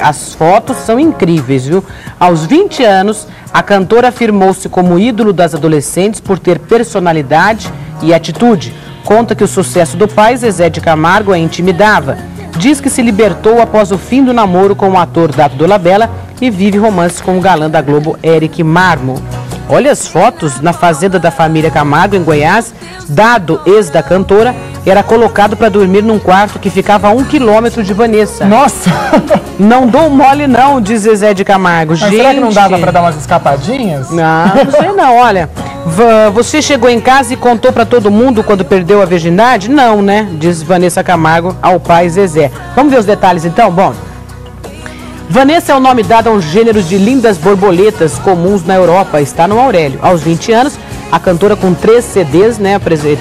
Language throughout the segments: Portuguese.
As fotos são incríveis, viu? Aos 20 anos, a cantora afirmou-se como ídolo das adolescentes por ter personalidade e atitude. Conta que o sucesso do pai, Zezé de Camargo, a intimidava. Diz que se libertou após o fim do namoro com o ator Dado Dolabella e vive romance com o galã da Globo, Eric Marmo. Olha as fotos na fazenda da família Camargo, em Goiás. Dado, ex da cantora, era colocado para dormir num quarto que ficava a 1 quilômetro de Vanessa. Nossa! Não dou mole não, diz Zezé de Camargo. Mas gente, será que não dava para dar umas escapadinhas? Não sei não, olha. Você chegou em casa e contou para todo mundo quando perdeu a virgindade? Não, né? Diz Vanessa Camargo ao pai Zezé. Vamos ver os detalhes então? Bom, Vanessa é o nome dado a um gênero de lindas borboletas comuns na Europa. Está no Aurélio. Aos 20 anos, a cantora com 3 CDs, né,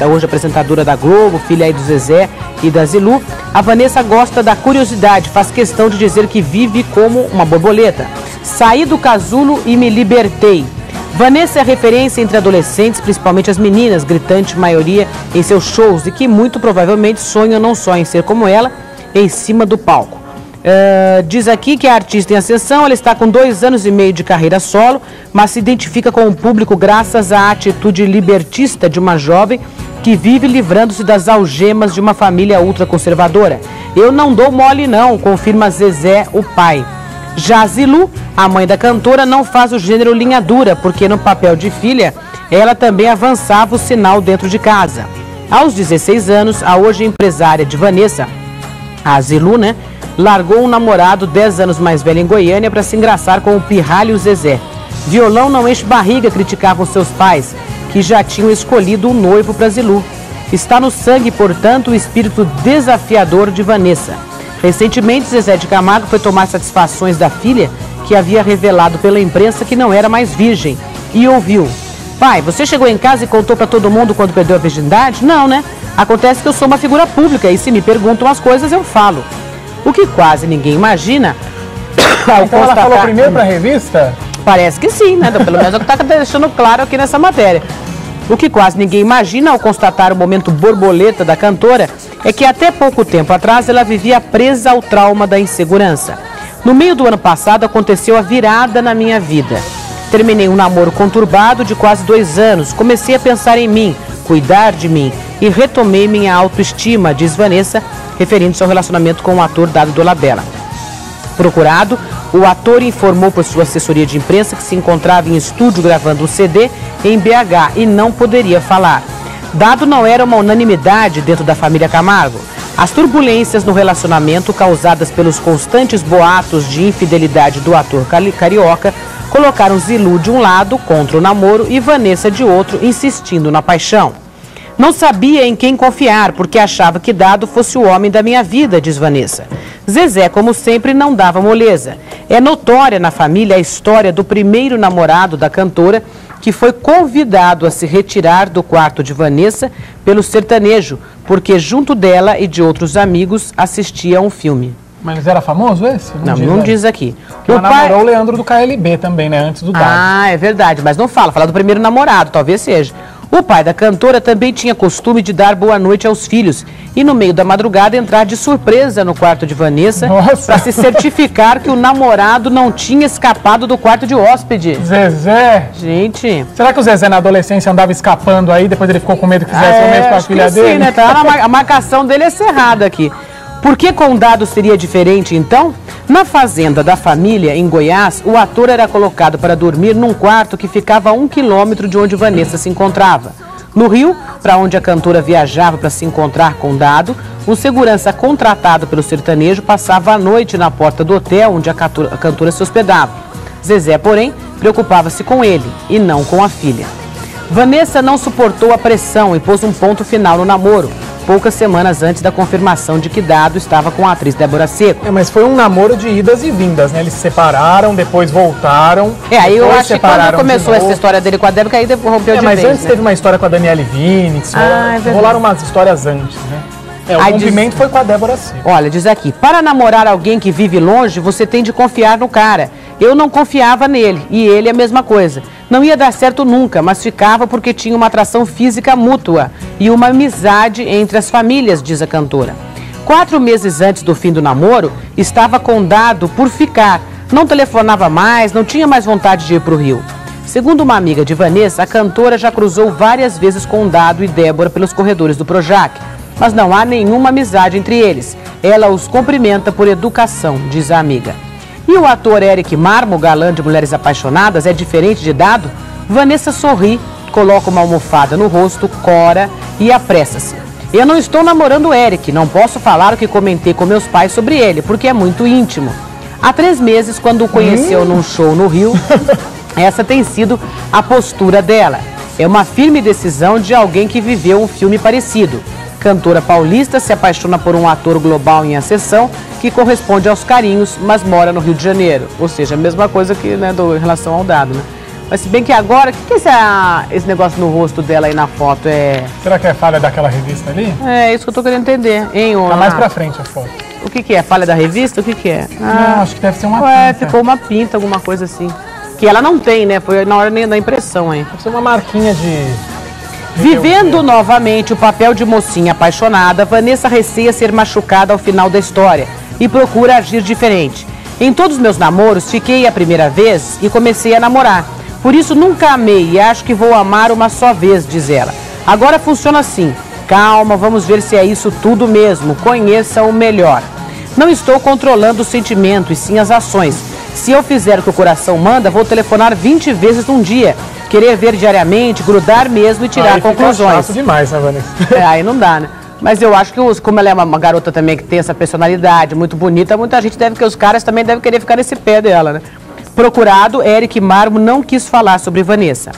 hoje apresentadora da Globo, filha aí do Zezé e da Zilu. A Vanessa gosta da curiosidade, faz questão de dizer que vive como uma borboleta. Saí do casulo e me libertei. Vanessa é referência entre adolescentes, principalmente as meninas, gritante maioria em seus shows, e que muito provavelmente sonham não só em ser como ela, em cima do palco. Diz aqui que a artista em ascensão, ela está com 2 anos e meio de carreira solo, mas se identifica com o público graças à atitude libertista de uma jovem que vive livrando-se das algemas de uma família ultraconservadora. Eu não dou mole não, confirma Zezé, o pai. Já Zilu, a mãe da cantora, não faz o gênero linha dura, porque no papel de filha, ela também avançava o sinal dentro de casa. Aos 16 anos, a hoje empresária de Vanessa, a Zilu, né, largou um namorado 10 anos mais velho em Goiânia para se engraçar com o pirralho Zezé. Violão não enche barriga, criticavam seus pais, que já tinham escolhido um noivo para Zilu. Está no sangue, portanto, o espírito desafiador de Vanessa. Recentemente, Zezé de Camargo foi tomar satisfações da filha, que havia revelado pela imprensa que não era mais virgem, e ouviu: pai, você chegou em casa e contou para todo mundo quando perdeu a virgindade? Não, né? Acontece que eu sou uma figura pública e se me perguntam as coisas, eu falo. O que quase ninguém imagina... Então ela falou primeiro para a revista? Parece que sim, né? Pelo menos é o que está deixando claro aqui nessa matéria. O que quase ninguém imagina ao constatar o momento borboleta da cantora é que até pouco tempo atrás ela vivia presa ao trauma da insegurança. No meio do ano passado aconteceu a virada na minha vida. Terminei um namoro conturbado de quase 2 anos, comecei a pensar em mim, cuidar de mim e retomei minha autoestima, diz Vanessa, referindo-se ao relacionamento com o ator Dado Dolabella. Procurado, o ator informou por sua assessoria de imprensa que se encontrava em estúdio gravando um CD em BH e não poderia falar. Dado não era uma unanimidade dentro da família Camargo. As turbulências no relacionamento, causadas pelos constantes boatos de infidelidade do ator carioca, colocaram Zilu de um lado, contra o namoro, e Vanessa de outro, insistindo na paixão. Não sabia em quem confiar, porque achava que Dado fosse o homem da minha vida, diz Vanessa. Zezé, como sempre, não dava moleza. É notória na família a história do primeiro namorado da cantora, que foi convidado a se retirar do quarto de Vanessa pelo sertanejo, porque junto dela e de outros amigos assistia a um filme. Mas era famoso esse? Não diz aqui. Ela namorou o Leandro do KLB também, né? Antes do Dado. Ah, é verdade, mas não fala do primeiro namorado, talvez seja. O pai da cantora também tinha costume de dar boa noite aos filhos e no meio da madrugada entrar de surpresa no quarto de Vanessa para se certificar que o namorado não tinha escapado do quarto de hóspede. Zezé? Gente... Será que o Zezé na adolescência andava escapando aí, depois ele ficou com medo que fizesse o mesmo com a filha dele? Sim, né? A marcação dele é cerrada aqui. Por que com o Dado seria diferente, então? Na fazenda da família, em Goiás, o ator era colocado para dormir num quarto que ficava a 1 quilômetro de onde Vanessa se encontrava. No Rio, para onde a cantora viajava para se encontrar com Dado, um segurança contratado pelo sertanejo passava a noite na porta do hotel onde a cantora se hospedava. Zezé, porém, preocupava-se com ele e não com a filha. Vanessa não suportou a pressão e pôs um ponto final no namoro, poucas semanas antes da confirmação de que Dado estava com a atriz Débora Seco. Mas foi um namoro de idas e vindas, né? Eles se separaram, depois voltaram. Aí eu acho que quando começou essa história dele com a Débora, que aí rompeu de vez. Mas antes teve uma história com a Daniele Vinitz, rolaram umas histórias antes, né? O rompimento foi com a Débora Seco. Olha, diz aqui, para namorar alguém que vive longe, você tem de confiar no cara. Eu não confiava nele, e ele a mesma coisa. Não ia dar certo nunca, mas ficava porque tinha uma atração física mútua e uma amizade entre as famílias, diz a cantora. 4 meses antes do fim do namoro, estava com dado por ficar. Não telefonava mais, não tinha mais vontade de ir para o Rio. Segundo uma amiga de Vanessa, a cantora já cruzou várias vezes com Dado e Débora pelos corredores do Projac, mas não há nenhuma amizade entre eles. Ela os cumprimenta por educação, diz a amiga. E o ator Eric Marmo, galã de Mulheres Apaixonadas, é diferente de Dado? Vanessa sorri, coloca uma almofada no rosto, cora e apressa-se. Eu não estou namorando o Eric, não posso falar o que comentei com meus pais sobre ele, porque é muito íntimo. Há 3 meses, quando o conheceu num show no Rio, essa tem sido a postura dela. É uma firme decisão de alguém que viveu um filme parecido. Cantora paulista se apaixona por um ator global em ascensão que corresponde aos carinhos, mas mora no Rio de Janeiro. Ou seja, a mesma coisa que, né, em relação ao Dado, né? Mas se bem que agora, o que é esse negócio no rosto dela aí na foto? Será que é falha daquela revista ali? É isso que eu tô querendo entender, hein? Tá mais pra frente a foto. O que é? Falha da revista? O que é? Não, acho que deve ser uma pinta. Ficou uma pinta, alguma coisa assim. Que ela não tem, né? Foi na hora da impressão, hein? Deve ser uma marquinha de... Vivendo novamente o papel de mocinha apaixonada, Vanessa receia ser machucada ao final da história e procura agir diferente. Em todos os meus namoros, fiquei a primeira vez e comecei a namorar. Por isso nunca amei e acho que vou amar uma só vez, diz ela. Agora funciona assim. Calma, vamos ver se é isso tudo mesmo. Conheça-o melhor. Não estou controlando o sentimento e sim as ações. Se eu fizer o que o coração manda, vou telefonar 20 vezes num dia. Querer ver diariamente, grudar mesmo e tirar conclusões. Fica chato demais, né, Vanessa? Aí não dá, né? Mas eu acho que, como ela é uma garota também que tem essa personalidade muito bonita, muita gente deve, que os caras também devem querer ficar nesse pé dela, né? Procurado, Eric Marmo não quis falar sobre Vanessa.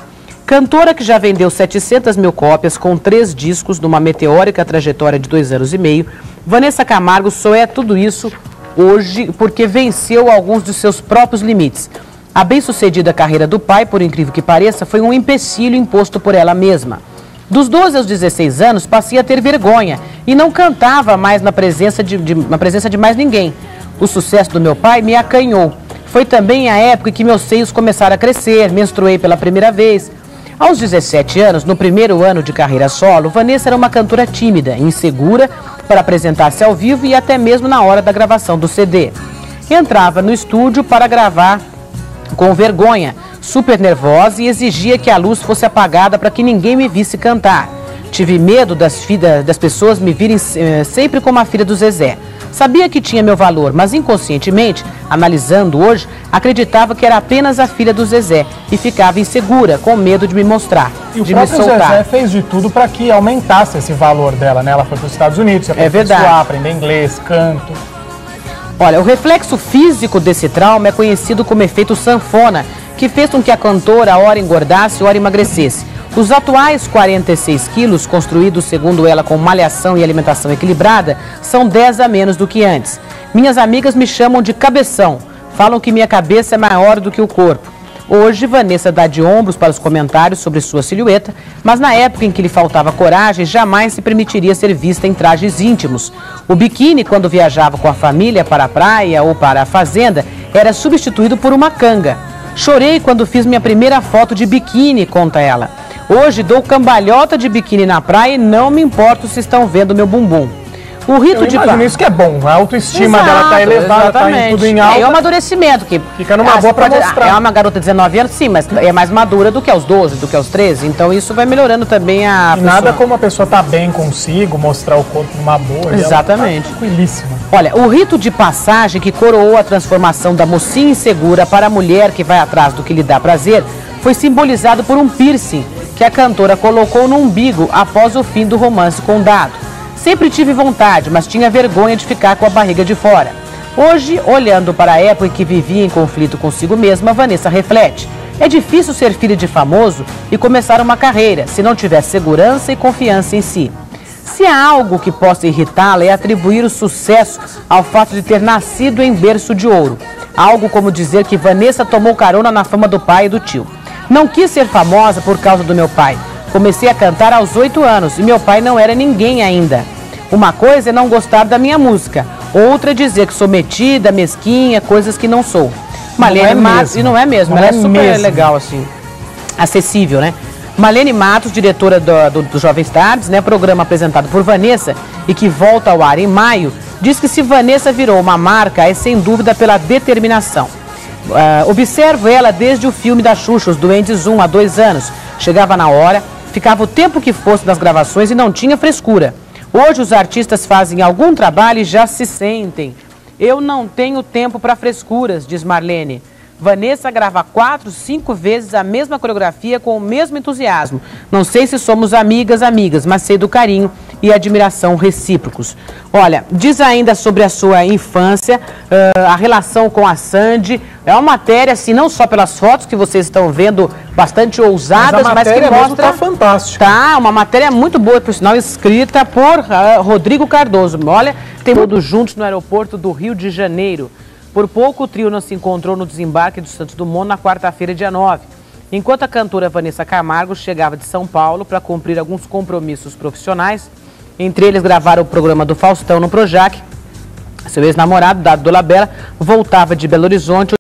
Cantora que já vendeu 700 mil cópias com 3 discos numa meteórica trajetória de 2 anos e meio, Vanessa Camargo só é tudo isso hoje porque venceu alguns de seus próprios limites. A bem-sucedida carreira do pai, por incrível que pareça, foi um empecilho imposto por ela mesma. Dos 12 aos 16 anos, passei a ter vergonha e não cantava mais na presença de mais ninguém. O sucesso do meu pai me acanhou. Foi também a época em que meus seios começaram a crescer, menstruei pela primeira vez. Aos 17 anos, no primeiro ano de carreira solo, Vanessa era uma cantora tímida, insegura para apresentar-se ao vivo e até mesmo na hora da gravação do CD. Entrava no estúdio para gravar com vergonha, super nervosa e exigia que a luz fosse apagada para que ninguém me visse cantar. Tive medo das pessoas me virem sempre como a filha do Zezé. Sabia que tinha meu valor, mas inconscientemente, analisando hoje, acreditava que era apenas a filha do Zezé e ficava insegura, com medo de me mostrar, de me soltar. O Zezé fez de tudo para que aumentasse esse valor dela, né? Ela foi para os Estados Unidos, se aperfeiçoar, aprender inglês, canto. Olha, o reflexo físico desse trauma é conhecido como efeito sanfona, que fez com que a cantora ora engordasse, ora emagrecesse. Os atuais 46 quilos, construídos segundo ela com malhação e alimentação equilibrada, são 10 a menos do que antes. Minhas amigas me chamam de cabeção, falam que minha cabeça é maior do que o corpo. Hoje, Vanessa dá de ombros para os comentários sobre sua silhueta, mas na época em que lhe faltava coragem, jamais se permitiria ser vista em trajes íntimos. O biquíni, quando viajava com a família para a praia ou para a fazenda, era substituído por uma canga. Chorei quando fiz minha primeira foto de biquíni, conta ela. Hoje dou cambalhota de biquíni na praia e não me importo se estão vendo meu bumbum. O rito de imagino isso que é bom, a autoestima dela está elevada, está em tudo em alta. É o amadurecimento que fica numa boa para mostrar. É uma garota de 19 anos, sim, mas é mais madura do que aos 12, do que aos 13, então isso vai melhorando também a pessoa. Nada como a pessoa tá bem consigo, mostrar o corpo numa boa. Exatamente. Ela tá tranquilíssima. Olha, o rito de passagem que coroou a transformação da mocinha insegura para a mulher que vai atrás do que lhe dá prazer foi simbolizado por um piercing que a cantora colocou no umbigo após o fim do romance com Dado. Sempre tive vontade, mas tinha vergonha de ficar com a barriga de fora. Hoje, olhando para a época em que vivia em conflito consigo mesma, Vanessa reflete. É difícil ser filha de famoso e começar uma carreira, se não tiver segurança e confiança em si. Se há algo que possa irritá-la é atribuir o sucesso ao fato de ter nascido em berço de ouro. Algo como dizer que Vanessa tomou carona na fama do pai e do tio. Não quis ser famosa por causa do meu pai. Comecei a cantar aos 8 anos e meu pai não era ninguém ainda. Uma coisa é não gostar da minha música, outra é dizer que sou metida, mesquinha, coisas que não sou. E não é mesmo, ela é super legal, assim, acessível, né? Marlene Matos, diretora do Jovens Tardes, né, programa apresentado por Vanessa e que volta ao ar em maio, diz que se Vanessa virou uma marca é sem dúvida pela determinação. Observo ela desde o filme da Xuxa, Os Duendes 1, há 2 anos. Chegava na hora, ficava o tempo que fosse nas gravações e não tinha frescura. Hoje os artistas fazem algum trabalho e já se sentem. Eu não tenho tempo para frescuras, diz Marlene. Vanessa grava 4, 5 vezes a mesma coreografia com o mesmo entusiasmo. Não sei se somos amigas, mas sei do carinho e admiração recíprocos. Olha, diz ainda sobre a sua infância, a relação com a Sandy. É uma matéria, assim, não só pelas fotos que vocês estão vendo, bastante ousadas, mas que mostra... Tá fantástica. Tá, uma matéria muito boa, por sinal, escrita por Rodrigo Cardoso. Olha, tem todos juntos no aeroporto do Rio de Janeiro. Por pouco, o trio não se encontrou no desembarque do Santos Dumont na quarta-feira, dia 9. Enquanto a cantora Vanessa Camargo chegava de São Paulo para cumprir alguns compromissos profissionais, entre eles gravar o programa do Faustão no Projac, seu ex-namorado, Dado Dolabella, voltava de Belo Horizonte.